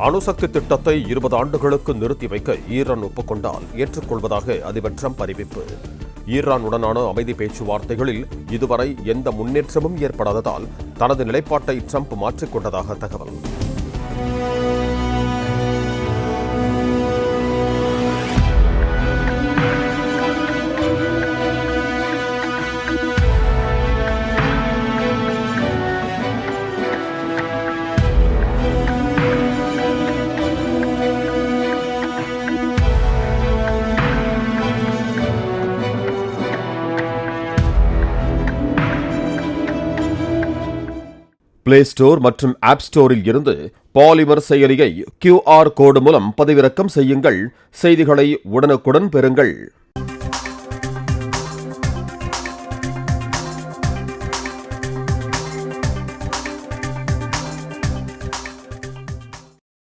அணுசக்தி திட்டத்தை 20 ஆண்டுகளுக்கு நிறுத்தி வைக்க ஈரான் ஒப்புக்கொண்டால் ஏற்றுக்கொள்வதாக அதிபர் டிரம்ப் அறிவிப்பு. ஈரானுடனான அமைதி பேச்சுவார்த்தைகளில் இதுவரை எந்த முன்னேற்றமும் ஏற்படாததால் தனது நிலைப்பாட்டை டிரம்ப் மாற்றிக்கொண்டதாக தகவல். பிளே ஸ்டோர் மற்றும் ஆப் ஸ்டோரில் இருந்து பாலிமர் செயலியை QR கோடு மூலம் பதிவிறக்கம் செய்யுங்கள். செய்திகளை உடனுக்குடன் பெறுங்கள்.